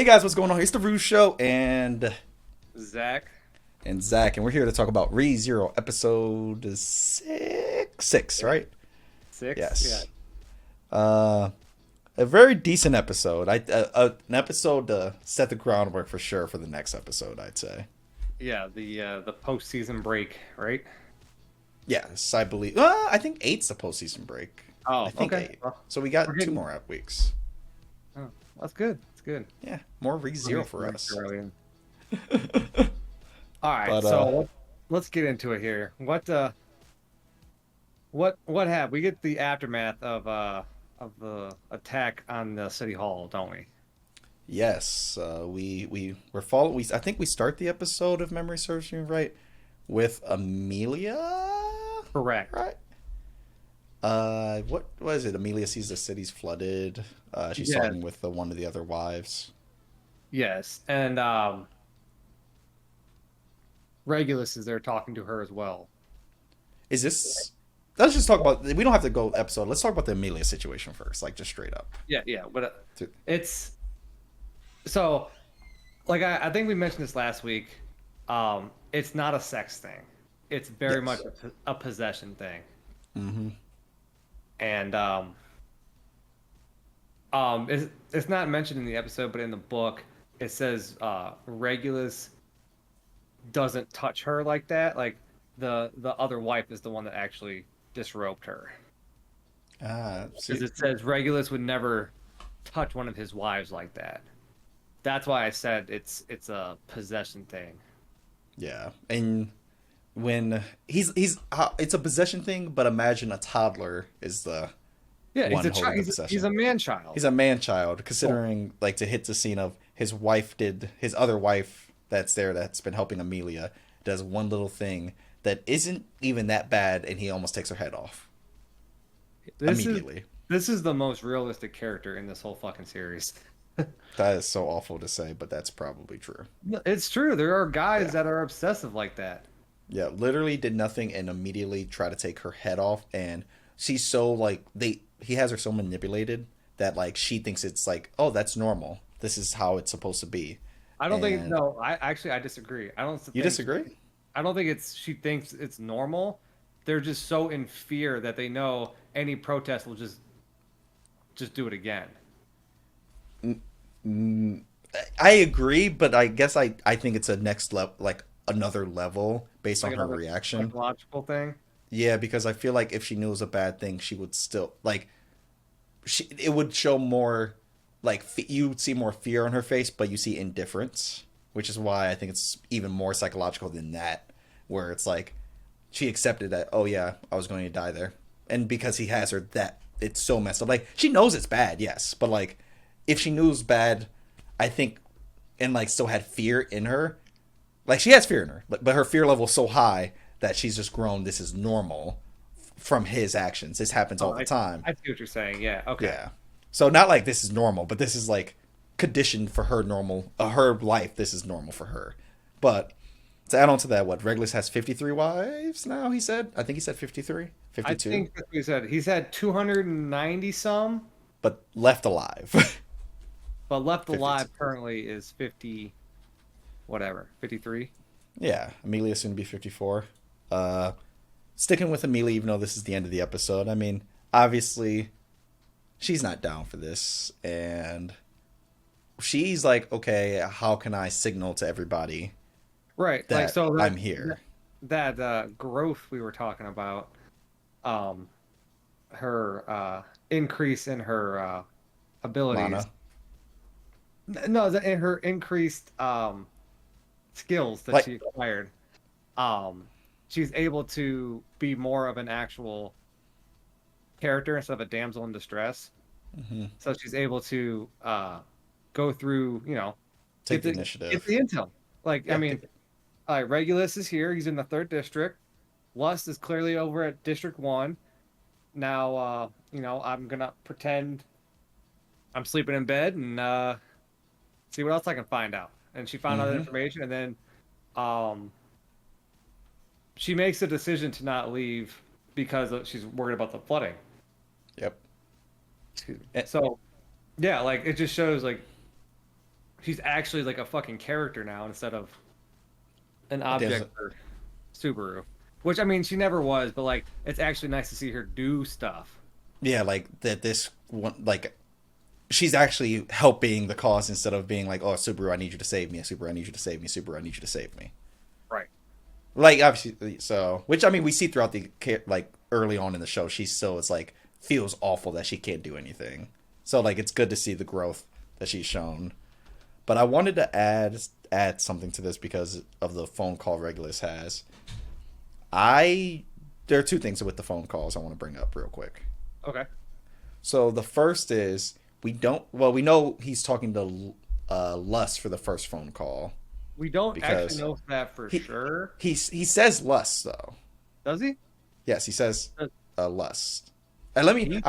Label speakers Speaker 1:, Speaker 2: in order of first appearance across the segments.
Speaker 1: Hey guys, what's going on? It's the Ruse Show
Speaker 2: Zach.
Speaker 1: and Zach, and we're here to talk about Re Zero episode six,
Speaker 2: Six.
Speaker 1: right?
Speaker 2: Six. Yeah.
Speaker 1: Yes. Uh, a very decent episode. An episode to set the groundwork for sure for the next episode. I'd say.
Speaker 2: Yeah. The postseason break, right?
Speaker 1: Yes, I believe. I think eight's the postseason break. I
Speaker 2: Oh,
Speaker 1: think
Speaker 2: okay.
Speaker 1: eight.
Speaker 2: Well,
Speaker 1: So we
Speaker 2: we're
Speaker 1: got two
Speaker 2: getting.
Speaker 1: more weeks.
Speaker 2: Oh, that's good. That's good.
Speaker 1: Yeah, more Re
Speaker 2: Let me
Speaker 1: Zero for
Speaker 2: make
Speaker 1: us.
Speaker 2: sure I'm- All right.
Speaker 1: But
Speaker 2: So let's get into it here. What happened? We get the aftermath of the attack on the city hall, don't we?
Speaker 1: yes, we're following. I think we start the episode, if memory serves me right, with Amelia,
Speaker 2: Correct.
Speaker 1: right? What was it? Amelia sees the city's flooded. She's
Speaker 2: Yes.
Speaker 1: talking with one of the other wives.
Speaker 2: Yes. And Regulus is there talking to her as well.
Speaker 1: Is this? Let's just talk about. We don't have to go episode. Let's talk about the Amelia situation first, like just straight up.
Speaker 2: Yeah. Yeah. But
Speaker 1: To-
Speaker 2: it's so. Like I think we mentioned this last week. It's not a sex thing. It's very much
Speaker 1: Yes.
Speaker 2: a possession thing.
Speaker 1: Mm-hmm.
Speaker 2: And it's not mentioned in the episode, but in the book, it says Regulus doesn't touch her like that. Like the other wife is the one that actually disrobed her.
Speaker 1: See,
Speaker 2: Because it says Regulus would never touch one of his wives like that. That's why I said it's a possession thing.
Speaker 1: yeah, and when it's a possession thing, but imagine a toddler is the
Speaker 2: Yeah,
Speaker 1: one
Speaker 2: he's a
Speaker 1: holding
Speaker 2: child.
Speaker 1: the
Speaker 2: He's
Speaker 1: possession.
Speaker 2: a man child.
Speaker 1: He's a man child, considering like to hit the scene of his other wife that's there that's been helping Amelia does one little thing that isn't even that bad, and he almost takes her head off
Speaker 2: This is
Speaker 1: immediately.
Speaker 2: this is the most realistic character in this whole fucking series.
Speaker 1: That is so awful to say, but that's probably true.
Speaker 2: No, it's true. There are guys
Speaker 1: Yeah.
Speaker 2: that are obsessive like that.
Speaker 1: Yeah, literally did nothing and immediately try to take her head off, and she's so like he has her so manipulated that like she thinks it's like, oh, that's normal. This is how it's supposed to be.
Speaker 2: I don't think
Speaker 1: And
Speaker 2: no. I disagree.
Speaker 1: you disagree?
Speaker 2: I don't think it's she thinks it's normal. They're just so in fear that they know any protest will just do it again.
Speaker 1: Mm, I agree, but I guess I think it's a next level, like another level based on
Speaker 2: Like
Speaker 1: her
Speaker 2: another
Speaker 1: reaction.
Speaker 2: psychological thing.
Speaker 1: Yeah, because I feel like if she knew it was a bad thing, she would still like it would show more like you would see more fear on her face, but you see indifference, which is why I think it's even more psychological than that, where it's like she accepted that, oh yeah, I was going to die there, and because he has her, that it's so messed up. Like she knows it's bad, yes, but like if she knew it was bad, I think, and like still had fear in her, like she has fear in her, but her fear level is so high that she's just grown. This is normal from his actions. This happens
Speaker 2: Oh,
Speaker 1: all the time.
Speaker 2: I see what you're saying. Yeah. Okay.
Speaker 1: Yeah. So not like this is normal, but this is like conditioned for her normal, her life. This is normal for her. But to add on to that, what Regulus has 53 wives now. He said. I think he said 53,
Speaker 2: I
Speaker 1: 52,
Speaker 2: think that's what he said. He's had 290 some,
Speaker 1: but left alive.
Speaker 2: but left
Speaker 1: 52.
Speaker 2: alive currently is 50, whatever, 53.
Speaker 1: Yeah, Amelia soon to be 54. Uh, Sticking with Amelia, even though this is the end of the episode. I mean, obviously, she's not down for this, and she's like, okay, how can I signal to everybody
Speaker 2: Right. Like
Speaker 1: that
Speaker 2: so
Speaker 1: I'm here?
Speaker 2: that growth we were talking about, um, her increase in her abilities.
Speaker 1: Lana.
Speaker 2: No, in her increased skills that
Speaker 1: Like,
Speaker 2: she acquired. Um, she's able to be more of an actual character instead of a damsel in distress.
Speaker 1: mhm,
Speaker 2: So she's able to go through,
Speaker 1: take the
Speaker 2: get
Speaker 1: initiative.
Speaker 2: the intel. Like, I
Speaker 1: Yeah,
Speaker 2: mean, Regulus is here. He's in the third district. Lust is clearly over at District 1. Now, I'm going to pretend I'm sleeping in bed and see what else I can find out. And she found out that
Speaker 1: hmm
Speaker 2: information, and then um, she makes a decision to not leave because she's worried about the flooding.
Speaker 1: Yep.
Speaker 2: Excuse me.
Speaker 1: Eh,
Speaker 2: So, yeah, like, it just shows, like, she's actually like a fucking character now instead of an
Speaker 1: There's,
Speaker 2: object for Subaru. Which I mean, she never was, but like it's actually nice to see her do stuff.
Speaker 1: yeah, like that. This one, like she's actually helping the cause instead of being like, "Oh, Subaru, I need you to save me. Subaru, I need you to save me. Subaru, I need you to save me."
Speaker 2: Right.
Speaker 1: Like obviously, so which I mean, we see throughout the like early on in the show, she still is like feels awful that she can't do anything. So like it's good to see the growth that she's shown. But I wanted to add something to this because of the phone call Regulus has. I There are two things with the phone calls I want to bring up real quick.
Speaker 2: Okay.
Speaker 1: So the first is we know he's talking to Lust for the first phone call
Speaker 2: We don't actually
Speaker 1: because
Speaker 2: know that for
Speaker 1: he
Speaker 2: sure.
Speaker 1: he says Lust though.
Speaker 2: Does he?
Speaker 1: Yes, he says
Speaker 2: Uh,
Speaker 1: Lust. And let me
Speaker 2: he?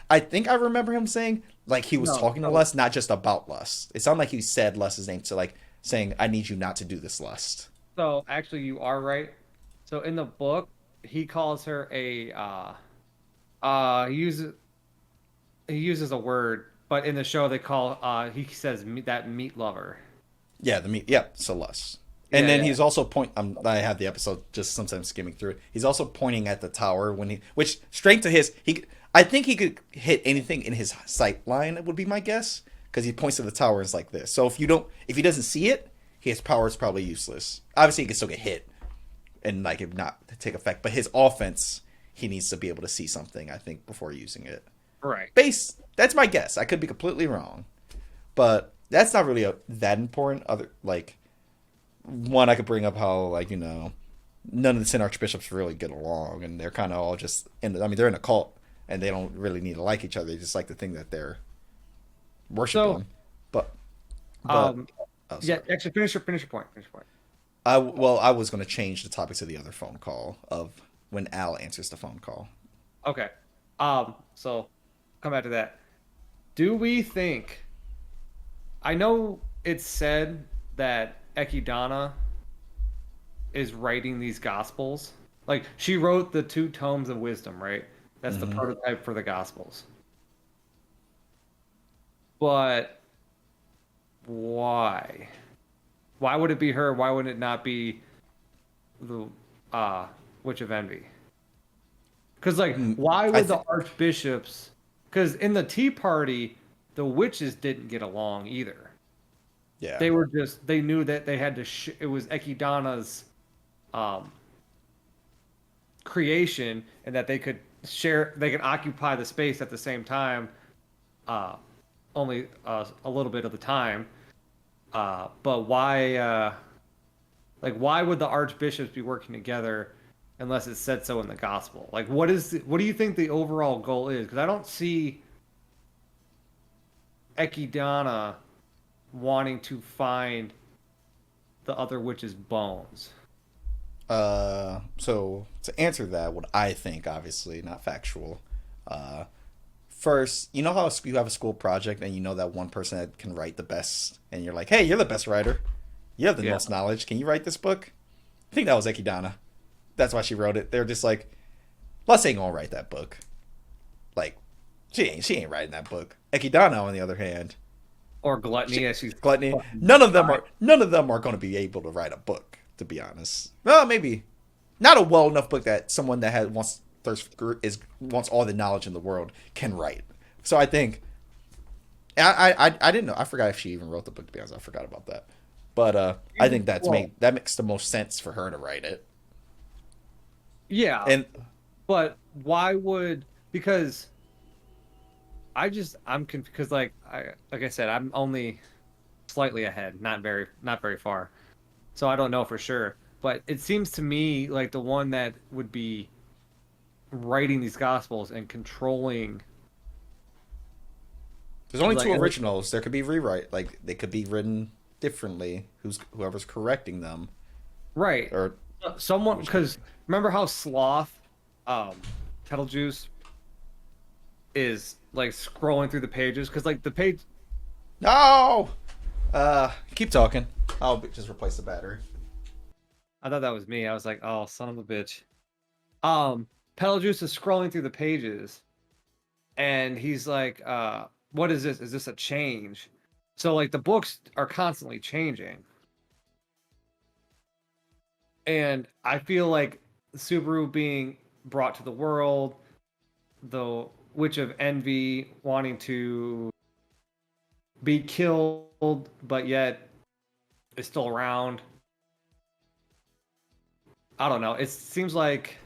Speaker 1: I think I remember him saying like he was
Speaker 2: No.
Speaker 1: talking to Lust, not just about Lust. It sounded like he said Lust's name to like saying I need you not to do this, Lust.
Speaker 2: So actually, you are right. So in the book, he calls her a he uses a word, but in the show they call he says that meat lover.
Speaker 1: Yeah, the meat. Yeah, so Lust. And
Speaker 2: Yeah,
Speaker 1: then
Speaker 2: yeah.
Speaker 1: he's also I have the episode just sometimes skimming through it. He's also pointing at the tower when which straight to his, I think he could hit anything in his sight line. Would be my guess because he points to the tower and it's like this. So if he doesn't see it, his power is probably useless. Obviously, he can still get hit and like it not take effect, but his offense, he needs to be able to see something. I think before using it.
Speaker 2: Right.
Speaker 1: That's my guess. I could be completely wrong, but that's not really that important. Other like one, I could bring up how like none of the 10 archbishops really get along, and they're kind of all just they're in a cult, and they don't really need to like each other. They just like the thing that they're
Speaker 2: So
Speaker 1: worshiping. But
Speaker 2: um
Speaker 1: oh,
Speaker 2: yeah,
Speaker 1: sorry.
Speaker 2: actually finish your point. Finish your point.
Speaker 1: I was going to change the topic to the other phone call of when Al answers the phone call.
Speaker 2: Okay. So come back to that. Do we think? I know it's said that Ekidana is writing these gospels. Like she wrote the two tomes of wisdom, right? That's the
Speaker 1: Hmm.
Speaker 2: prototype for the gospels. But why? Why would it be her? Why would it not be the Witch of Envy? Because like, why
Speaker 1: I
Speaker 2: would the
Speaker 1: think
Speaker 2: archbishops? Because in the Tea Party, the witches didn't get along either.
Speaker 1: yeah.
Speaker 2: They were just they knew that they had to. It was Ekidana's um, creation, and that they could share. They could occupy the space at the same time, uh, only a little bit of the time. But why? Like, why would the archbishops be working together unless it said so in the gospel? Like, what do you think the overall goal is? Because I don't see Ekidana wanting to find the other witch's bones.
Speaker 1: So to answer that, what I think, obviously not factual. Uh, First, you know how you have a school project and you know that one person that can write the best, and you're like, hey, you're the best writer. You have the
Speaker 2: Yeah.
Speaker 1: most knowledge. Can you write this book? I think that was Ekidana. That's why she wrote it. They're just like, Les ain't gonna write that book. Like, she ain't writing that book. Ekidana, on the other hand,
Speaker 2: Or gluttony,
Speaker 1: she,
Speaker 2: as she's
Speaker 1: Gluttony.
Speaker 2: fucking
Speaker 1: None of them are going to be able to write a book. To be honest, well, maybe not a well enough book that someone that has wants all the knowledge in the world can write. So I think I didn't know. I forgot if she even wrote the book. To be honest, I forgot about that. But I think
Speaker 2: well,
Speaker 1: that makes the most sense for her to write it.
Speaker 2: yeah.
Speaker 1: And
Speaker 2: But why would because I'm confused because like I said, I'm only slightly ahead, not very far. So I don't know for sure. But it seems to me like the one that would be writing these gospels and controlling
Speaker 1: there's only
Speaker 2: like
Speaker 1: two originals. There could be rewrite. Like they could be written differently. Whoever's correcting them
Speaker 2: right.
Speaker 1: or
Speaker 2: Someone
Speaker 1: which
Speaker 2: because remember how Sloth Kettle Juice is like scrolling through the pages because like the page
Speaker 1: no. Keep talking. I'll just replace the battery.
Speaker 2: I thought that was me. I was like, oh, son of a bitch. Pedal Juice is scrolling through the pages, and he's like, "What is this? Is this a change?" So like the books are constantly changing. And I feel like Subaru being brought to the world, the Witch of Envy wanting to be killed, but yet is still around. I don't know. It seems like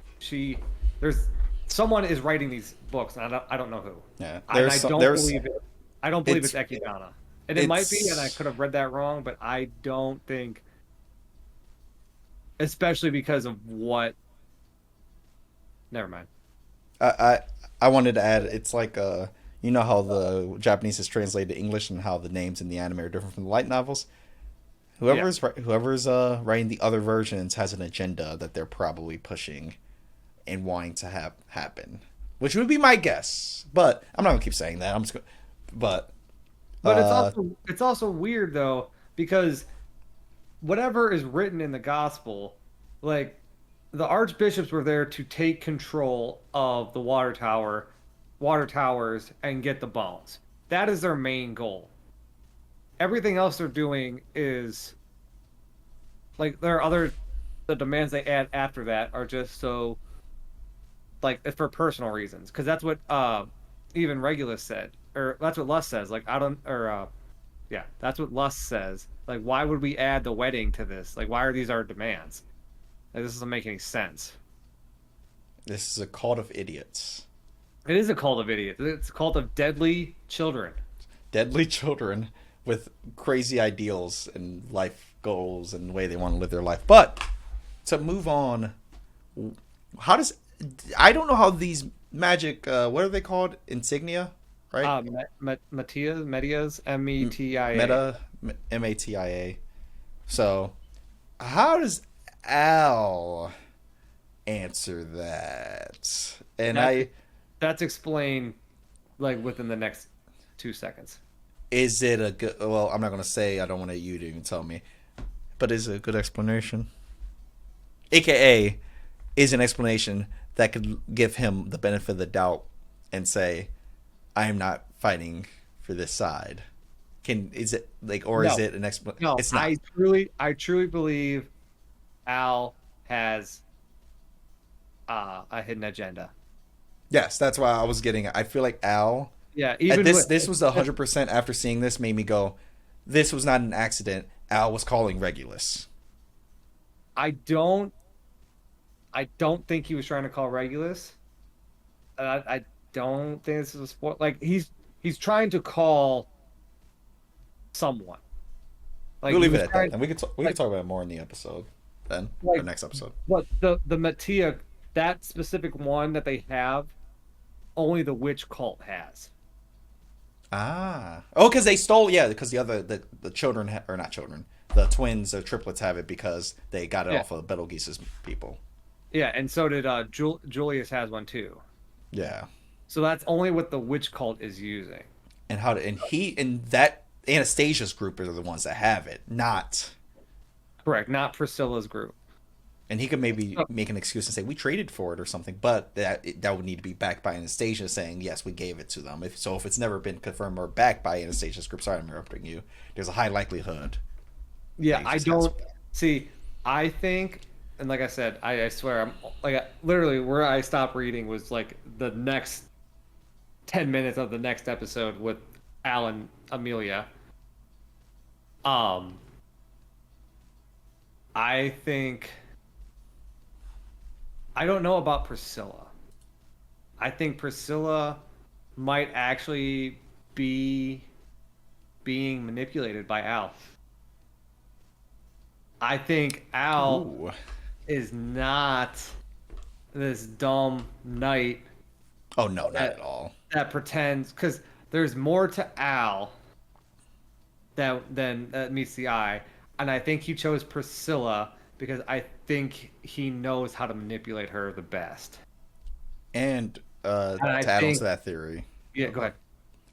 Speaker 2: there's someone is writing these books, and I don't know who.
Speaker 1: Yeah,
Speaker 2: And I don't
Speaker 1: there's
Speaker 2: believe it. I don't believe it's
Speaker 1: it's
Speaker 2: Ekidana. And it might be, and I
Speaker 1: it's
Speaker 2: could have read that wrong, but I don't think, especially because of what. Never mind.
Speaker 1: I I, I wanted to add it's like you know how the Japanese is translated to English and how the names in the anime are different from the light novels.
Speaker 2: Yeah.
Speaker 1: Whoever's writing the other versions has an agenda that they're probably pushing and wanting to have happen, which would be my guess. But I'm not gonna keep saying that. I'm just gonna, but
Speaker 2: But
Speaker 1: uh,
Speaker 2: it's also weird though because whatever is written in the gospel, like the archbishops were there to take control of the water towers, and get the bones. That is their main goal. Everything else they're doing is like there are other the demands they add after that are just so like it's for personal reasons because that's what even Regulus said or that's what Lust says. Like I don't or yeah, that's what Lust says. Like why would we add the wedding to this? Like why are these our demands? Like, this doesn't make any sense.
Speaker 1: this is a cult of idiots,
Speaker 2: It is a cult of idiots. It's a cult of deadly children.
Speaker 1: deadly children with crazy ideals and life goals and the way they want to live their life. But to move on, how does I don't know how these magic what are they called, insignia, right?
Speaker 2: Medias, Metia.
Speaker 1: Meta, Matia. So how does Al answer that? And
Speaker 2: That's
Speaker 1: I
Speaker 2: that's explained like within the next 2 seconds.
Speaker 1: is it a good? Well, I'm not gonna say. I don't want you to even tell me. But is it a good explanation? AKA, is an explanation that could give him the benefit of the doubt and say, "I am not fighting for this side." Is it like, or is
Speaker 2: No,
Speaker 1: it an explanation?
Speaker 2: no,
Speaker 1: It's not.
Speaker 2: I truly believe Al has a hidden agenda.
Speaker 1: Yes, that's why I was getting. I feel like Al
Speaker 2: Yeah,
Speaker 1: at
Speaker 2: even
Speaker 1: this.
Speaker 2: with
Speaker 1: This was 100% after seeing this made me go, "This was not an accident." Al was calling Regulus.
Speaker 2: I don't I don't think he was trying to call Regulus. I don't think this is a sport. Like he's trying to call someone. Like
Speaker 1: We'll
Speaker 2: he
Speaker 1: leave it
Speaker 2: was
Speaker 1: at that.
Speaker 2: trying
Speaker 1: And we can
Speaker 2: like
Speaker 1: talk about it more in the episode then, or
Speaker 2: like
Speaker 1: next episode.
Speaker 2: but the Mattia that specific one that they have only the witch cult has.
Speaker 1: Ah. Oh, because they stole. Yeah, because the children or not children, the twins or triplets have it because they got it
Speaker 2: Yeah.
Speaker 1: off of Betelgeuse's people.
Speaker 2: Yeah, and so did Julius has one too.
Speaker 1: Yeah.
Speaker 2: So that's only what the witch cult is using.
Speaker 1: And that Anastasia's group are the ones that have it, not.
Speaker 2: Correct, not Priscilla's group.
Speaker 1: And he could maybe
Speaker 2: So,
Speaker 1: make an excuse and say we traded for it or something, but that would need to be backed by Anastasia saying yes, we gave it to them. If it's never been confirmed or backed by Anastasia's group, sorry, I'm interrupting you. There's a high likelihood that
Speaker 2: yeah,
Speaker 1: he
Speaker 2: I
Speaker 1: just has.
Speaker 2: don't see. I think, and like I said, I swear, I'm like literally where I stopped reading was like the next 10 minutes of the next episode with Alan Amelia. Um, I think I don't know about Priscilla. I think Priscilla might actually be being manipulated by Al. I think Al
Speaker 1: Ooh.
Speaker 2: is not this dumb knight
Speaker 1: Oh no, not at
Speaker 2: that
Speaker 1: all.
Speaker 2: that pretends because there's more to Al than meets the eye, and I think he chose Priscilla because I think he knows how to manipulate her the best.
Speaker 1: And
Speaker 2: And I
Speaker 1: to add on to
Speaker 2: think,
Speaker 1: that theory,
Speaker 2: yeah, go ahead.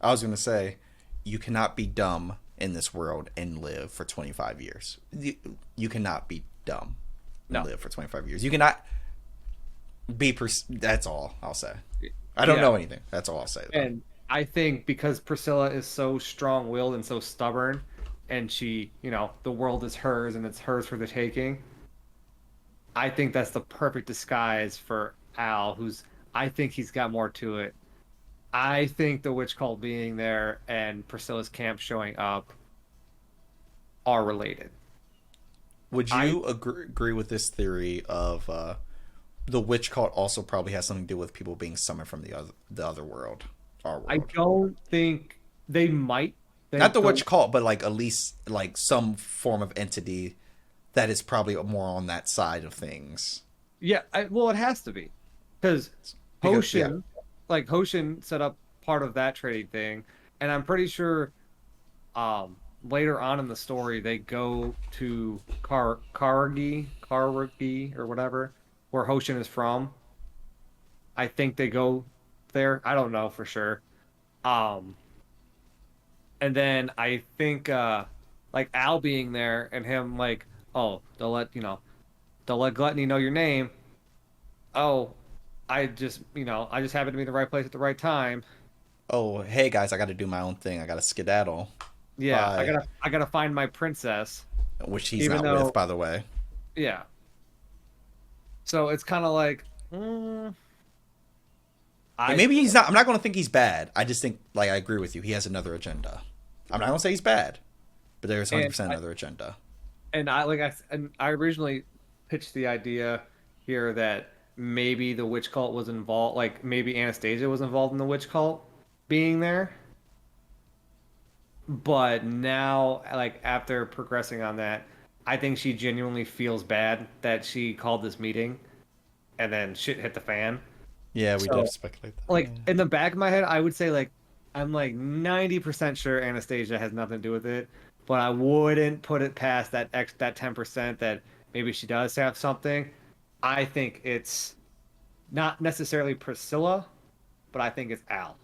Speaker 1: I was going to say, you cannot be dumb in this world and live for 25 years. You cannot be dumb and
Speaker 2: No,
Speaker 1: live for 25 years. You cannot be. That's all I'll say. I don't
Speaker 2: yeah,
Speaker 1: know anything. That's all I'll say. Though.
Speaker 2: and I think because Priscilla is so strong-willed and so stubborn, and she, the world is hers and it's hers for the taking. I think that's the perfect disguise for Al, who's I think he's got more to it. I think the witch cult being there and Priscilla's camp showing up are related.
Speaker 1: Would
Speaker 2: I
Speaker 1: you agree with this theory of the witch cult also probably has something to do with people being summoned from the other world, our
Speaker 2: I
Speaker 1: world?
Speaker 2: don't think they might
Speaker 1: Not
Speaker 2: think
Speaker 1: the
Speaker 2: the
Speaker 1: witch cult, but like at least like some form of entity that is probably more on that side of things.
Speaker 2: yeah, well it has to be because
Speaker 1: Because yeah,
Speaker 2: Hoshin set up part of that trading thing, and I'm pretty sure later on in the story they go to Karagi or whatever, where Hoshin is from. I think they go there. I don't know for sure. Um, and then I think like Al being there and him like, oh, they'll let Gluttony know your name. Oh, I just happened to be in the right place at the right time.
Speaker 1: oh hey guys, I got to do my own thing. I got to skedaddle.
Speaker 2: Yeah,
Speaker 1: Bye.
Speaker 2: I gotta find my princess.
Speaker 1: Which he's
Speaker 2: Even
Speaker 1: not with,
Speaker 2: though,
Speaker 1: by the way.
Speaker 2: yeah. So it's kind of like,
Speaker 1: And
Speaker 2: I
Speaker 1: maybe he's not. I'm not going to think he's bad. I just think, like, I agree with you. He has another agenda. I'm not going to say he's bad, but there's
Speaker 2: and
Speaker 1: 100% another agenda.
Speaker 2: I originally pitched the idea here that maybe the witch cult was involved, like maybe Anastasia was involved in the witch cult being there. But now, like after progressing on that, I think she genuinely feels bad that she called this meeting and then shit hit the fan.
Speaker 1: Yeah, we did
Speaker 2: So,
Speaker 1: speculate that.
Speaker 2: like
Speaker 1: Yeah.
Speaker 2: in the back of my head, I would say like I'm like 90% sure Anastasia has nothing to do with it, but I wouldn't put it past that 10% that maybe she does have something. I think it's not necessarily Priscilla, but I think it's Al.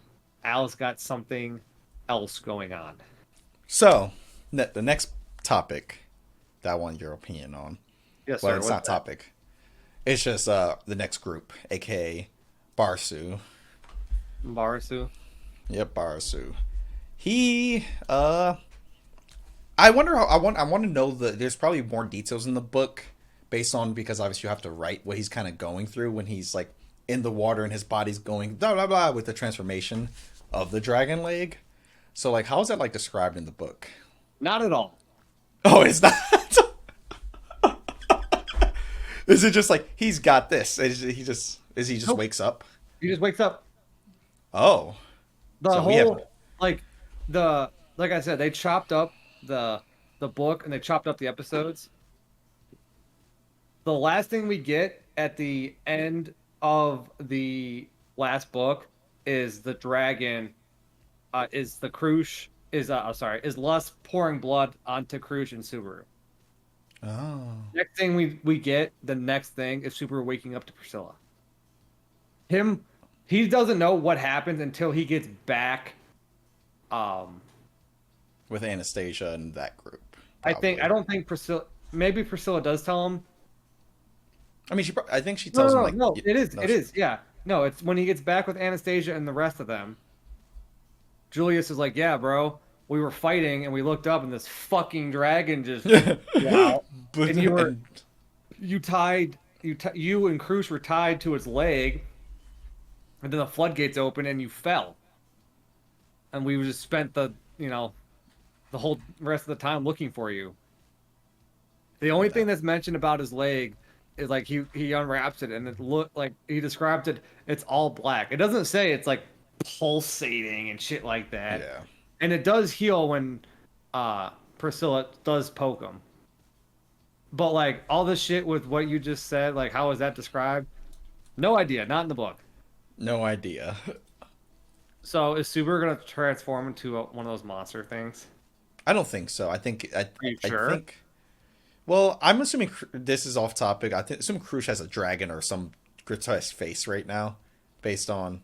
Speaker 2: Al's got something else going on.
Speaker 1: So, the next topic that I want your opinion on.
Speaker 2: Yes,
Speaker 1: Well,
Speaker 2: sir.
Speaker 1: it's
Speaker 2: What's
Speaker 1: not
Speaker 2: that?
Speaker 1: topic. It's just the next group, aka Barsu.
Speaker 2: Marasu.
Speaker 1: Yep, Barsu. He I wonder how I want to know there's probably more details in the book based on because obviously you have to write what he's kind of going through when he's like in the water and his body's going blah blah blah with the transformation of the dragon leg. So like how is that like described in the book?
Speaker 2: Not at all.
Speaker 1: Oh, it's not. Is it just like he's got this? He just
Speaker 2: Nope.
Speaker 1: wakes up?
Speaker 2: He just wakes up.
Speaker 1: Oh,
Speaker 2: The
Speaker 1: so we have
Speaker 2: whole like like I said, they chopped up the the book and they chopped up the episodes. The last thing we get at the end of the last book is the dragon is the Krush is sorry, is Lust pouring blood onto Krush and Subaru.
Speaker 1: oh
Speaker 2: Next thing we get, the next thing is Subaru waking up to Priscilla. Him he doesn't know what happens until he gets back. Um
Speaker 1: with Anastasia and that group
Speaker 2: I
Speaker 1: probably.
Speaker 2: don't think Priscilla maybe Priscilla does tell him.
Speaker 1: I mean, I think she
Speaker 2: No,
Speaker 1: tells him
Speaker 2: no, no,
Speaker 1: like,
Speaker 2: no. It is.
Speaker 1: no,
Speaker 2: It is. Yeah. No, it's when he gets back with Anastasia and the rest of them. Julius is like, "Yeah, bro, we were fighting and we looked up and this fucking dragon just wow."
Speaker 1: but
Speaker 2: And
Speaker 1: and
Speaker 2: you and Cruz were tied to its leg, and then the floodgates open and you fell. And we just spent the whole rest of the time looking for you. The only thing
Speaker 1: that,
Speaker 2: that's mentioned about his leg is like he unwraps it and it look like he described it. It's all black. It doesn't say it's like pulsating and shit like that.
Speaker 1: yeah,
Speaker 2: And it does heal when Priscilla does poke him. But like all this shit with what you just said, like how is that described? No idea. Not in the book.
Speaker 1: no idea.
Speaker 2: So is Subaru gonna transform into one of those monster things?
Speaker 1: I don't think so. I think
Speaker 2: Are you
Speaker 1: I
Speaker 2: sure?
Speaker 1: think. Well, I'm assuming this is off topic. Assume Crush has a dragon or some grotesque face right now, based on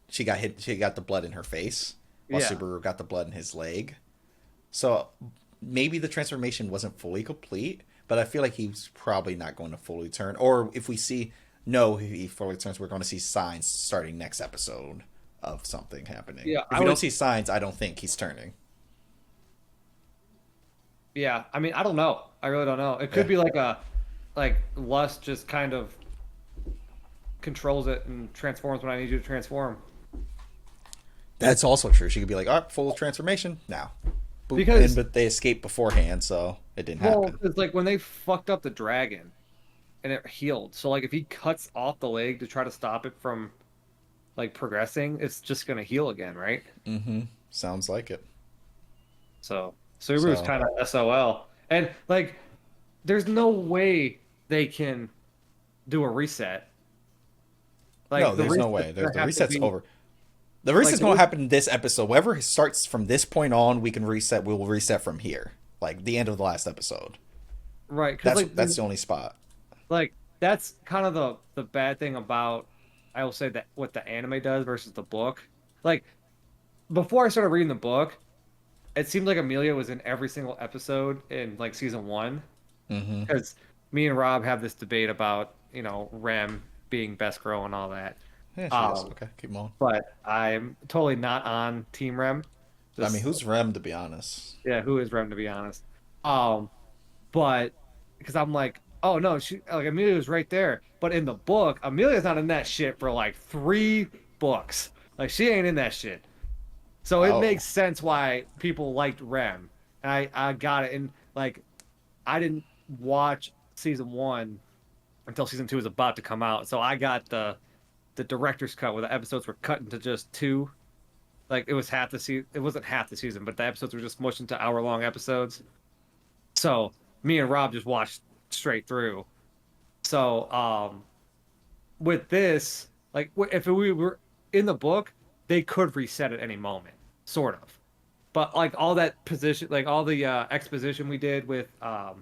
Speaker 1: she got hit. She got the blood in her face, while
Speaker 2: Yeah.
Speaker 1: Subaru got the blood in his leg. So maybe the transformation wasn't fully complete, but I feel like he's probably not going to fully turn. Or if we see no, he fully turns, we're going to see signs starting next episode of something happening.
Speaker 2: Yeah,
Speaker 1: If
Speaker 2: I
Speaker 1: we don't
Speaker 2: would.
Speaker 1: see signs, I don't think he's turning.
Speaker 2: Yeah, I mean, I don't know. I really don't know. It could
Speaker 1: Yeah.
Speaker 2: be like lust just kind of controls it and transforms when I need you to transform.
Speaker 1: That's also true. She could be like, "Oh, full transformation now." Boop. And
Speaker 2: Because
Speaker 1: but they escaped beforehand, so it didn't
Speaker 2: well,
Speaker 1: happen.
Speaker 2: it's like when they fucked up the dragon and it healed. So like if he cuts off the leg to try to stop it from like progressing, it's just gonna heal again, right?
Speaker 1: Mm-hmm. Sounds like it.
Speaker 2: So Subaru's
Speaker 1: So
Speaker 2: kind of SOL, and like there's no way they can do a reset.
Speaker 1: no,
Speaker 2: Like the
Speaker 1: there's no
Speaker 2: reset's
Speaker 1: way. There's
Speaker 2: gonna
Speaker 1: the
Speaker 2: have to
Speaker 1: reset's
Speaker 2: be
Speaker 1: over. The
Speaker 2: like
Speaker 1: reset's
Speaker 2: the
Speaker 1: gonna
Speaker 2: re-
Speaker 1: happen this episode. Whatever starts from this point on, we can reset. We will reset from here, like the end of the last episode.
Speaker 2: right, because
Speaker 1: That's the only spot.
Speaker 2: like that's kind of the bad thing about I will say that what the anime does versus the book. Like before I started reading the book, it seemed like Amelia was in every single episode in like season one
Speaker 1: Mm-hmm.
Speaker 2: because me and Rob have this debate about Rem being best girl and all that.
Speaker 1: Yeah, she is.
Speaker 2: Um,
Speaker 1: Okay, keep on.
Speaker 2: but I'm totally not on Team Rem.
Speaker 1: I mean,
Speaker 2: Just
Speaker 1: who's Rem to be honest?
Speaker 2: yeah, who is Rem to be honest? Um, but because I'm like, oh no, she like Amelia was right there. But in the book, Amelia's not in that shit for like 3 books. Like she ain't in that shit. So it
Speaker 1: Oh,
Speaker 2: makes sense why people liked Rem. And I got it. And like I didn't watch season one until season two was about to come out. So I got the director's cut where the episodes were cut into just two. Like it was half the season. It wasn't half the season, but the episodes were just mushed into hour-long episodes. So me and Rob just watched straight through. So with this, like if we were in the book, they could reset at any moment, sort of. But like all that position, like all the exposition we did with uh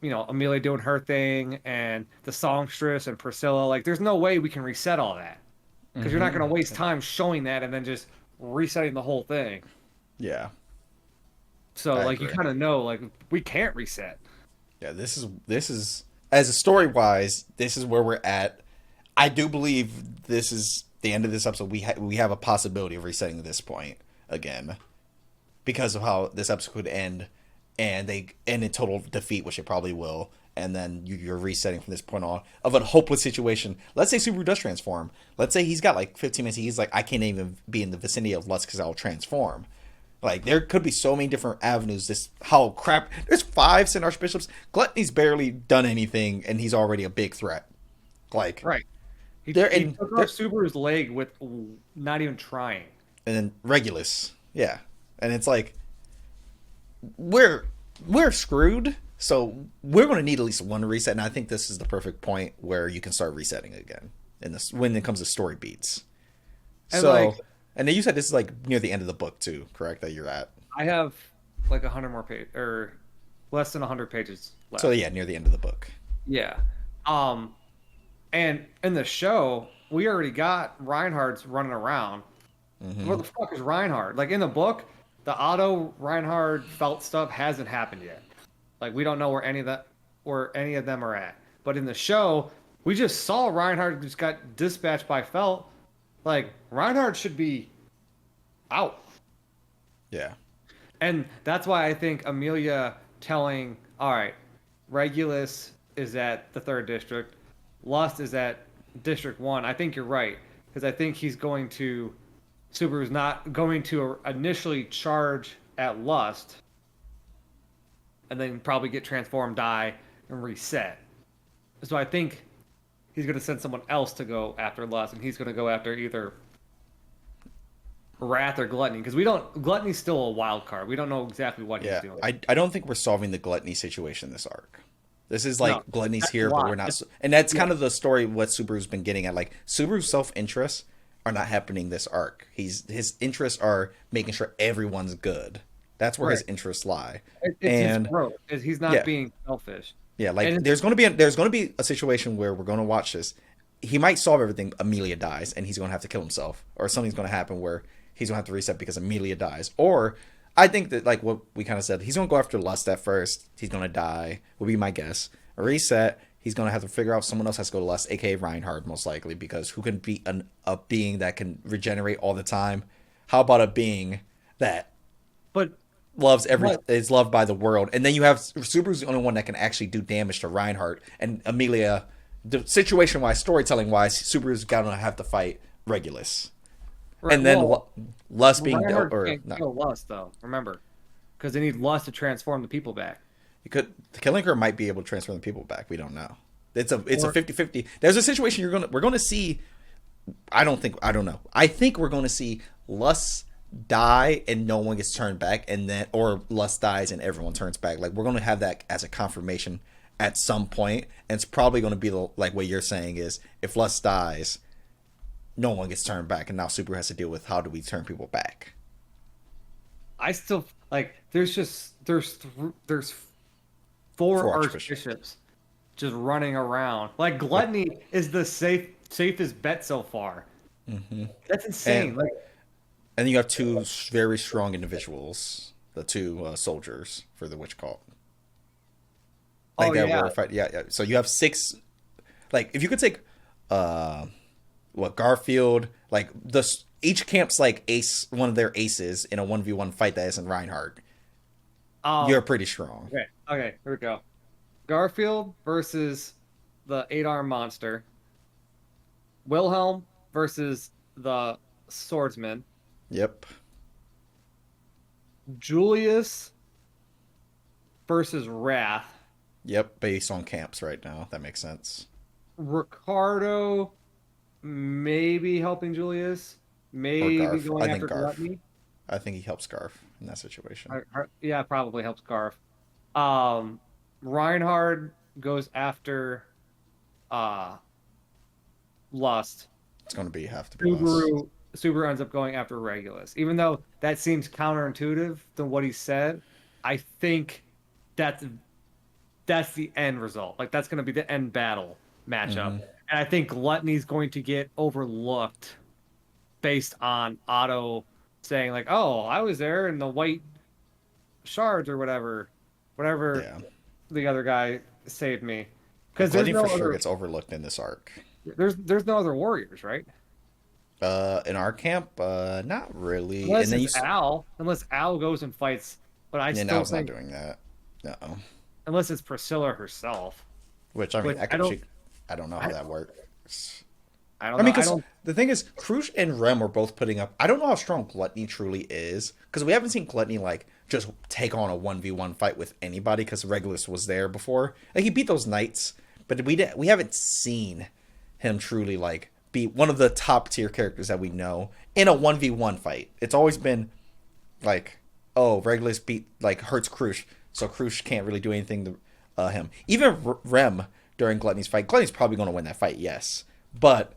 Speaker 2: Amelia doing her thing and the songstress and Priscilla, like there's no way we can reset all that because you're not
Speaker 1: mm-hmm.
Speaker 2: going to waste time showing that and then just resetting the whole thing.
Speaker 1: Yeah,
Speaker 2: So
Speaker 1: I
Speaker 2: like you
Speaker 1: agree.
Speaker 2: kind of know like we can't reset.
Speaker 1: Yeah, this is as a story wise, this is where we're at. I do believe this is the end of this episode. We have a possibility of resetting at this point again because of how this episode could end, and they end in total defeat, which it probably will. And then you're resetting from this point on of a hopeless situation. Let's say Subaru does transform. Let's say he's got like 15 minutes. He's like, I can't even be in the vicinity of Lutz because I'll transform. Like there could be so many different avenues. This how crap. There's 5 Sin Archbishops. Gluttony's barely done anything, and he's already a big threat. Like
Speaker 2: Right.
Speaker 1: there
Speaker 2: He
Speaker 1: and
Speaker 2: took
Speaker 1: there,
Speaker 2: off Subaru's leg with not even trying.
Speaker 1: and then Regulus, yeah, and it's like we're we're screwed. So we're going to need at least one reset, and I think this is the perfect point where you can start resetting again. In this, when it comes to story beats.
Speaker 2: And
Speaker 1: So,
Speaker 2: like
Speaker 1: and then you said this is like near the end of the book too, correct? That you're at.
Speaker 2: I have like 100 more page or less than 100 pages
Speaker 1: So
Speaker 2: left.
Speaker 1: yeah, near the end of the book.
Speaker 2: Yeah. Um and in the show, we already got Reinhardt's running around. Where
Speaker 1: Mm-hmm.
Speaker 2: the fuck is Reinhardt? Like in the book, the Otto Reinhardt felt stuff hasn't happened yet. Like we don't know where any of them are at. But in the show, we just saw Reinhardt just got dispatched by Felt. Like Reinhardt should be out.
Speaker 1: Yeah.
Speaker 2: And that's why I think Amelia telling, all right, Regulus is at the third district, Lust is at District 1. I think you're right. Because I think Subaru's not going to initially charge at Lust and then probably get transformed, die, and reset. So I think he's going to send someone else to go after Lust, and he's going to go after either Wrath or Gluttony, because Gluttony's still a wild card. We don't know exactly what he's
Speaker 1: Yeah.
Speaker 2: doing.
Speaker 1: I don't think we're solving the Gluttony situation this arc. This is like
Speaker 2: No,
Speaker 1: Gluttony's
Speaker 2: that's
Speaker 1: here, but
Speaker 2: why.
Speaker 1: we're not. And that's
Speaker 2: Yeah.
Speaker 1: kind of the story what Subaru's been getting at. Like Subaru's self interests are not happening this arc. His interests are making sure everyone's good. That's where his
Speaker 2: Right.
Speaker 1: interests lie.
Speaker 2: It's his
Speaker 1: And
Speaker 2: growth. He's not
Speaker 1: yeah,
Speaker 2: being selfish.
Speaker 1: yeah.
Speaker 2: And
Speaker 1: Like
Speaker 2: it's,
Speaker 1: there's going to be a situation where we're going to watch this. He might solve everything. Amelia dies, and he's going to have to kill himself, or something's going to happen where he's going to have to reset because Amelia dies. Or I think that like what we kind of said, he's going to go after Lust at first. He's going to die. Would be my guess. A reset. he's gonna have to figure out someone else has to go to Lust, aka Reinhard, most likely, because who can beat a being that can regenerate all the time? How about a being that
Speaker 2: But
Speaker 1: loves
Speaker 2: what?
Speaker 1: is loved by the world, and then you have Subaru's the only one that can actually do damage to Reinhardt and Amelia. The situation wise, storytelling wise, Subaru's gonna have to fight Regulus,
Speaker 2: Right.
Speaker 1: and then
Speaker 2: Well,
Speaker 1: Lust being
Speaker 2: Reinhardt
Speaker 1: or
Speaker 2: can't
Speaker 1: no,
Speaker 2: kill Lust though. Remember, because they need Lust to transform the people back.
Speaker 1: you could killing her might be able to transfer the people back. We don't know. It's a
Speaker 2: Or
Speaker 1: 50-50. There's a situation we're gonna see. I don't know. I think we're gonna see Lust die and no one gets turned back, and then or Lust dies and everyone turns back. Like we're gonna have that as a confirmation at some point, and it's probably gonna be like what you're saying is if Lust dies, no one gets turned back, and now Super has to deal with how do we turn people back.
Speaker 2: I still like. There's four
Speaker 1: For Archbishop.
Speaker 2: archbishops just running around. Like Gluttony is the safest bet so far. That's insane.
Speaker 1: And
Speaker 2: Like,
Speaker 1: and you have two very strong individuals, the two soldiers for the witch cult.
Speaker 2: oh
Speaker 1: Like that
Speaker 2: yeah,
Speaker 1: were fight. Yeah, yeah. So you have six. Like if you could take, what Garfield like each camp's like ace one of their aces in a 1v1 fight that isn't Reinhardt. You're
Speaker 2: um,
Speaker 1: pretty strong.
Speaker 2: okay, here we go. Garfield versus the eight arm monster. Wilhelm versus the swordsman.
Speaker 1: Yep.
Speaker 2: Julius versus Wrath.
Speaker 1: Yep. Based on camps right now, that makes sense.
Speaker 2: Ricardo maybe helping Julius,
Speaker 1: Or
Speaker 2: maybe
Speaker 1: Garf. I
Speaker 2: going
Speaker 1: think
Speaker 2: after
Speaker 1: Garf.
Speaker 2: Gluttony.
Speaker 1: I think he helps Garf in that situation.
Speaker 2: Yeah, probably helps Garf. Um, Reinhard goes after uh Lust.
Speaker 1: It's going to be have to be less.
Speaker 2: Subaru ends up going after Regulus. Even though that seems counterintuitive to what he said, I think that's that's the end result. Like that's going to be the end battle matchup.
Speaker 1: Hmm.
Speaker 2: And I think Gluttony's going to get overlooked based on Otto saying like, "Oh, I was there in the white shards or whatever
Speaker 1: Yeah.
Speaker 2: the other guy saved me." Because
Speaker 1: Gluttony for sure gets overlooked in this arc.
Speaker 2: there's no other warriors, right?
Speaker 1: In our camp, not really. And
Speaker 2: Unless
Speaker 1: then
Speaker 2: it's Al, unless Al goes and fights. But I
Speaker 1: yeah,
Speaker 2: still
Speaker 1: Al's not
Speaker 2: think
Speaker 1: doing that. No.
Speaker 2: unless it's Priscilla herself,
Speaker 1: Which I mean,
Speaker 2: which I don't,
Speaker 1: I don't know how
Speaker 2: I,
Speaker 1: that works.
Speaker 2: I don't
Speaker 1: I
Speaker 2: know.
Speaker 1: mean,
Speaker 2: I
Speaker 1: because
Speaker 2: don't.
Speaker 1: the thing is, Krush and Rem were both putting up. I don't know how strong Gluttony truly is because we haven't seen Gluttony like just take on a 1v1 fight with anybody because Regulus was there before. Like he beat those knights, but we haven't seen him truly like be one of the top tier characters that we know in a 1v1 fight. It's always been like, oh, Regulus beat like hurts Krush, so Krush can't really do anything to him. Even Rem during Gluttony's fight, Gluttony's probably going to win that fight, yes, but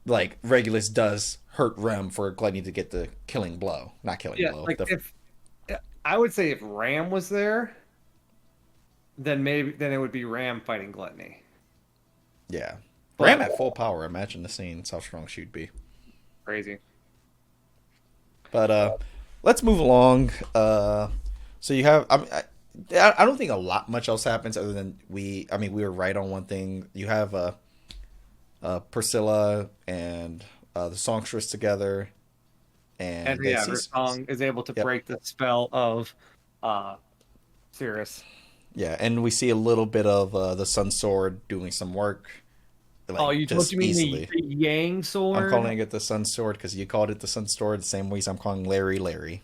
Speaker 1: like Regulus does hurt Rem for Gluttony to get the killing blow, not killing
Speaker 2: Yeah,
Speaker 1: blow.
Speaker 2: like if I would say if Ram was there, then it would be Ram fighting Gluttony.
Speaker 1: Yeah, Ram
Speaker 2: But
Speaker 1: at full power. Imagine the scenes, how strong she'd be.
Speaker 2: crazy.
Speaker 1: But let's move along. So you have I don't think a lot much else happens other than I mean we were right on one thing. You have Priscilla and the songstress together, and
Speaker 2: And yeah, her song is able to
Speaker 1: Yep.
Speaker 2: break the spell of uh Cirrus.
Speaker 1: Yeah, and we see a little bit of the Sun Sword doing some work,
Speaker 2: Oh,
Speaker 1: like
Speaker 2: you don't
Speaker 1: just
Speaker 2: you mean
Speaker 1: easily.
Speaker 2: the Yang
Speaker 1: I'm
Speaker 2: sword?
Speaker 1: calling it the Sun Sword because you called it the Sun Sword the same ways I'm calling Larry.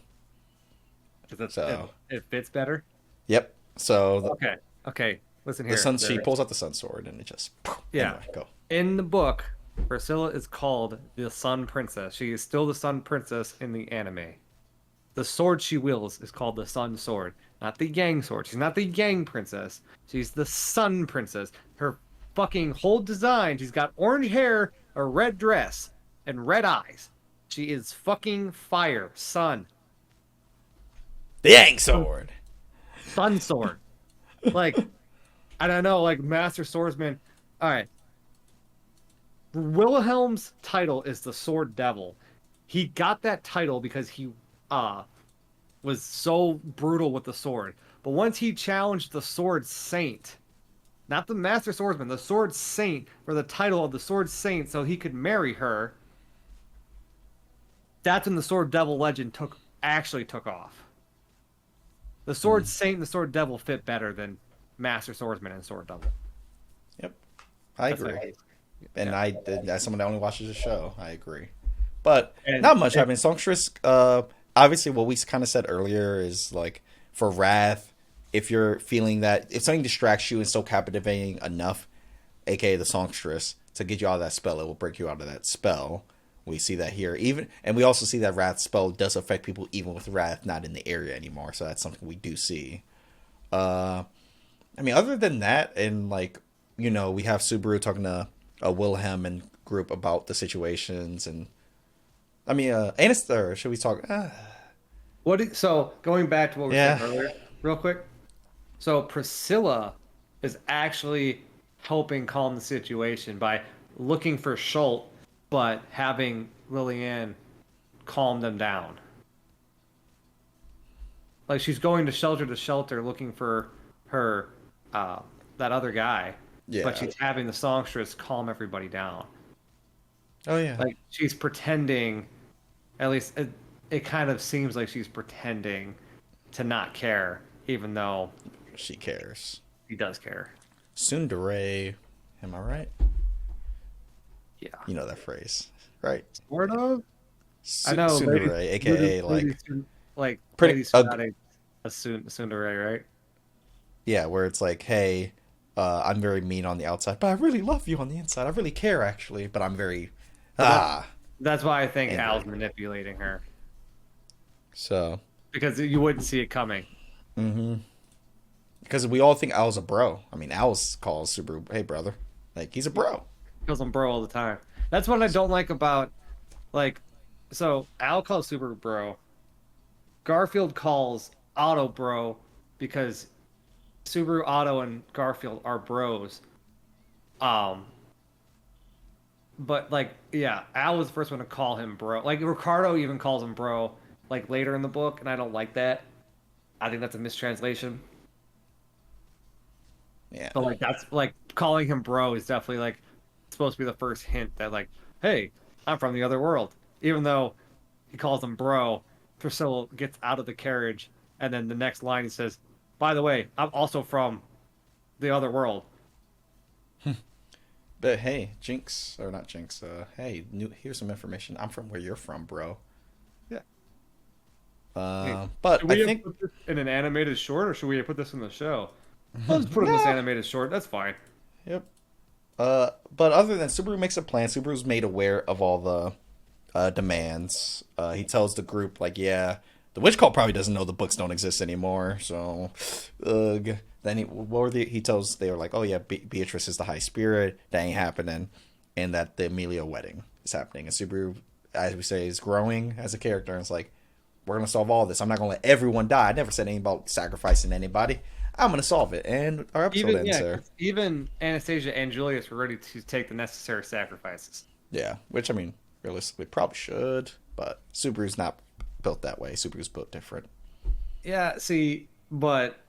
Speaker 2: 'Cause
Speaker 1: So
Speaker 2: it fits better.
Speaker 1: yep. So
Speaker 2: Okay. Okay. Listen
Speaker 1: the
Speaker 2: here.
Speaker 1: Sun she pulls out the Sun Sword and it just
Speaker 2: Yeah.
Speaker 1: anyway, go.
Speaker 2: In the book, Priscilla is called the Sun Princess. She is still the Sun Princess in the anime. The sword she wields is called the Sun Sword, not the Yang Sword. She's not the Yang Princess. She's the Sun Princess. Her fucking whole design, she's got orange hair, a red dress, and red eyes. She is fucking fire. Sun.
Speaker 1: The Yang Sword.
Speaker 2: Sun Sword. Like, I don't know, like Master Swordsman. All right. Wilhelm's title is the Sword Devil. He got that title because he was so brutal with the sword. But once he challenged the Sword Saint, not the Master Swordsman, the Sword Saint, for the title of the Sword Saint, so he could marry her. That's when the Sword Devil legend actually took off. The Sword Saint and the Sword Devil fit better than Master Swordsman and Sword Devil.
Speaker 1: Yep, I
Speaker 2: That's
Speaker 1: agree.
Speaker 2: like,
Speaker 1: And
Speaker 2: yeah.
Speaker 1: as someone that only watches the show, I agree. But
Speaker 2: And
Speaker 1: not much happening. Songstress, obviously, what we kind of said earlier is like for Wrath, if you're feeling that if something distracts you and still captivating enough, aka the Songstress, to get you out of that spell, it will break you out of that spell. We see that here, even, and we also see that Wrath spell does affect people even with Wrath not in the area anymore. So that's something we do see. Uh, I mean, other than that, and like we have Subaru talking to Wilhelm and group about the situations, and I mean, Anistar, should we talk?
Speaker 2: so going back to what we were saying
Speaker 1: Yeah,
Speaker 2: earlier, real quick. So Priscilla is actually helping calm the situation by looking for Schultz, but having Lillian calm them down. Like she's going to shelter looking for her, uh, that other guy, but
Speaker 1: yeah.
Speaker 2: she's having the songstress calm everybody down.
Speaker 1: Oh yeah,
Speaker 2: Like she's pretending, at least it kind of seems like she's pretending to not care, even though
Speaker 1: she cares.
Speaker 2: he does care.
Speaker 1: Tsundere, am I right?
Speaker 2: Yeah.
Speaker 1: You know that phrase, right?
Speaker 2: Sort of. I know,
Speaker 1: Tsundere, aka
Speaker 2: like
Speaker 1: pretty.
Speaker 2: Lady Tsunade, a tsundere, right?
Speaker 1: Yeah, where it's like, hey, I'm very mean on the outside, but I really love you on the inside. I really care, actually, but I'm very
Speaker 2: But
Speaker 1: ah
Speaker 2: that's why I think
Speaker 1: angry.
Speaker 2: Al's manipulating her
Speaker 1: So,
Speaker 2: because you wouldn't see it coming.
Speaker 1: mm-hmm. Because we all think Al's a bro. I mean, Al calls Subaru, hey brother, like he's a bro.
Speaker 2: Calls him bro all the time. That's what I don't like about like. So Al calls Super bro. Garfield calls Otto bro because Subaru, Otto, and Garfield are bros. Um, but like, yeah, Al was the first one to call him bro. Like Ricardo even calls him bro, like later in the book, and I don't like that. I think that's a mistranslation.
Speaker 1: Yeah,
Speaker 2: But like, that's like calling him bro is definitely like supposed to be the first hint that like, hey, I'm from the other world. Even though he calls him bro, Priscilla gets out of the carriage, and then the next line he says, "By the way, I'm also from the other world."
Speaker 1: but hey, Jinx or not Jinx? Hey, here's some information. I'm from where you're from, bro.
Speaker 2: Yeah. Hey,
Speaker 1: But
Speaker 2: should
Speaker 1: I
Speaker 2: we have
Speaker 1: think
Speaker 2: put this in an animated short, or should we have put this in the show? Let's put it in this
Speaker 1: nah.
Speaker 2: animated short. That's fine.
Speaker 1: Yep. But other than Subaru makes a plan, Subaru's made aware of all the demands. He tells the group like, yeah, the witch cult probably doesn't know the books don't exist anymore. So, ugh. Then he tells they were like, oh yeah, Beatrice is the high spirit. That ain't happening, and that the Amelia wedding is happening. And Subaru, as we say, is growing as a character. And it's like, we're gonna solve all this. I'm not gonna let everyone die. I never said anything about sacrificing anybody. I'm gonna solve it. And our episode
Speaker 2: Even
Speaker 1: ends
Speaker 2: yeah,
Speaker 1: there.
Speaker 2: 'cause even Anastasia and Julius were ready to take the necessary sacrifices.
Speaker 1: Yeah, which I mean, realistically, probably should, but Subaru's not built that way. Subaru's built different.
Speaker 2: Yeah, see, but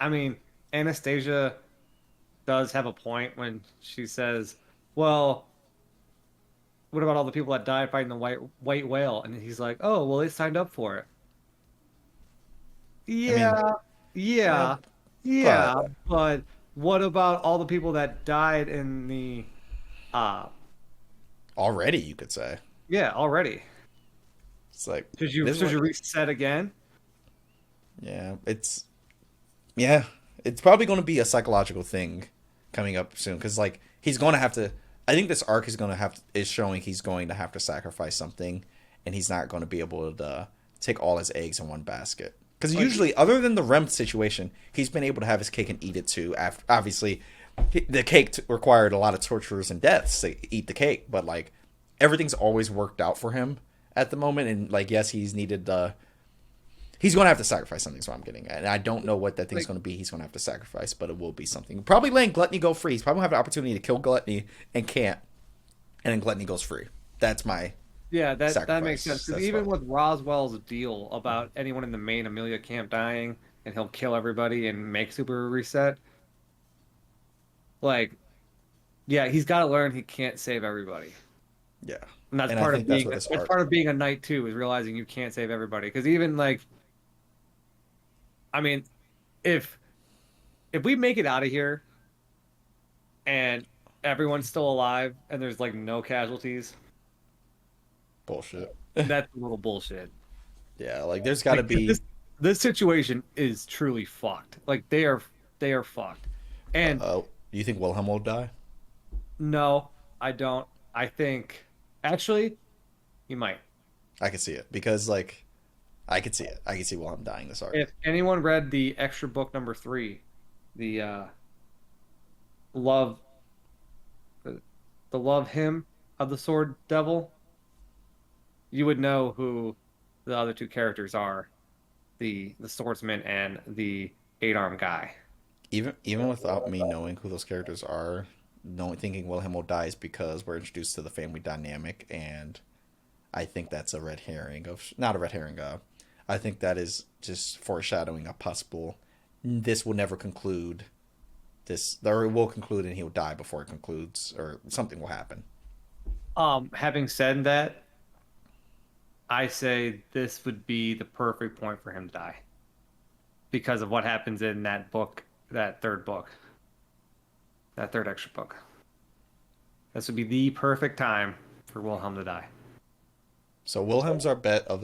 Speaker 2: I mean, Anastasia does have a point when she says, "Well, what about all the people that died fighting the white whale?" And he's like, "Oh, well, they signed up for it."
Speaker 1: I mean,
Speaker 2: Yeah,
Speaker 1: yeah,
Speaker 2: yeah, yeah,
Speaker 1: but
Speaker 2: but what about all the people that died in the uh
Speaker 1: already you could say
Speaker 2: yeah, already.
Speaker 1: it's like
Speaker 2: Should
Speaker 1: this is
Speaker 2: you
Speaker 1: what.
Speaker 2: reset again?
Speaker 1: Yeah, yeah, it's probably going to be a psychological thing coming up soon because like he's going to have to. I think this arc is going to is showing he's going to have to sacrifice something, and he's not going to be able to take all his eggs in one basket. Because
Speaker 2: Like
Speaker 1: usually, other than the Rem situation, he's been able to have his cake and eat it too. After obviously, the cake required a lot of tortures and deaths to eat the cake, but like everything's always worked out for him at the moment. And like, yes, he's going to have to sacrifice something. Is what I'm getting at. And I don't know what that thing's
Speaker 2: like
Speaker 1: going to be. He's going to have to sacrifice, but it will be something. Probably letting Gluttony go free. He's probably going to have an opportunity to kill Gluttony and can't, and then Gluttony goes free. That's my
Speaker 2: yeah, that makes sense.
Speaker 1: sacrifice.
Speaker 2: Because
Speaker 1: That's
Speaker 2: even
Speaker 1: what.
Speaker 2: with Roswell's deal about anyone in the main Amelia camp dying, and he'll kill everybody and make super reset. like, yeah, he's got to learn he can't save everybody.
Speaker 1: Yeah.
Speaker 2: And that's
Speaker 1: And I
Speaker 2: part of
Speaker 1: think that's
Speaker 2: being
Speaker 1: what this
Speaker 2: that's
Speaker 1: art.
Speaker 2: part of being a knight too, is realizing you can't save everybody. Because even like, I mean, if if we make it out of here and everyone's still alive and there's like no casualties,
Speaker 1: Bullshit.
Speaker 2: that's a little bullshit.
Speaker 1: Yeah, like there's got to
Speaker 2: Like
Speaker 1: be.
Speaker 2: this situation is truly fucked. Like they are fucked. And
Speaker 1: Do you think Wilhelm will die?
Speaker 2: no, I don't. I think actually he might.
Speaker 1: I could see it because like I could see it. I could see Wilhelm dying this arc.
Speaker 2: If anyone read the extra book number 3, the love the, the love hymn of the sword devil, you would know who the other two characters are, the swordsman and the 8-arm guy.
Speaker 1: Even without me knowing who those characters are, knowing thinking Wilhelm will die is because we're introduced to the family dynamic, and I think that's a red herring of not a red herring. I think that is just foreshadowing a possible. This will never conclude. This or it will conclude, and he'll die before it concludes, or something will happen.
Speaker 2: Having said that, I say this would be the perfect point for him to die because of what happens in that book, that third book, that third extra book. This would be the perfect time for Wilhelm to die.
Speaker 1: So Wilhelm's our bet of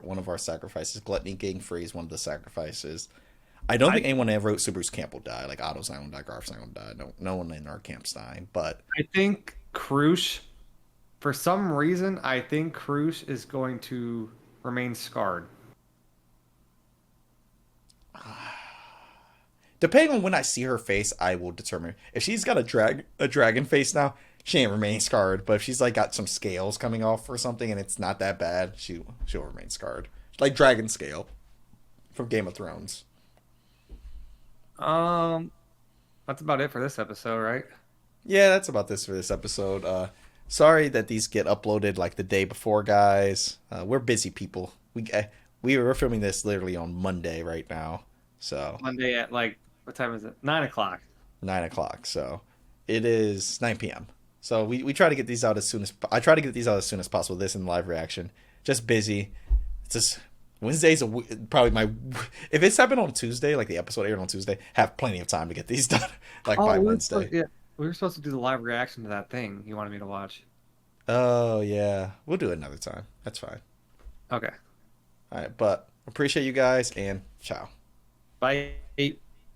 Speaker 1: one of our sacrifices. Gluttony getting free is one of the sacrifices. I don't think
Speaker 2: I
Speaker 1: anyone ever wrote Subaru's camp will die. Like Otto's not gonna die, Garf's not gonna die. No one in our camp's dying. But
Speaker 2: I think Krush, for some reason, I think Krush is going to remain scarred.
Speaker 1: depending on when I see her face, I will determine if she's got a dragon face now. She ain't remain scarred, but if she's like got some scales coming off or something and it's not that bad, she'll remain scarred, like dragon scale from Game of Thrones.
Speaker 2: Um, that's about it for this episode, right?
Speaker 1: Yeah, that's about this for this episode. Sorry that these get uploaded like the day before, guys. We're busy people. We were filming this literally on Monday right now, so
Speaker 2: Monday at like what time is it? 9 o'clock.
Speaker 1: 9 o'clock. So it is 9 p.m. So we try to get these out as soon as I try to get these out as soon as possible. This and live reaction. Just busy. It's just Wednesday's probably my. If it's happened on Tuesday, like the episode aired on Tuesday, have plenty of time to get these done, like
Speaker 2: Oh,
Speaker 1: by
Speaker 2: we were
Speaker 1: Wednesday.
Speaker 2: yeah, we were supposed to do the live reaction to that thing you wanted me to watch.
Speaker 1: Oh yeah, we'll do it another time. That's fine.
Speaker 2: Okay.
Speaker 1: All right, but appreciate you guys and ciao.
Speaker 2: Bye.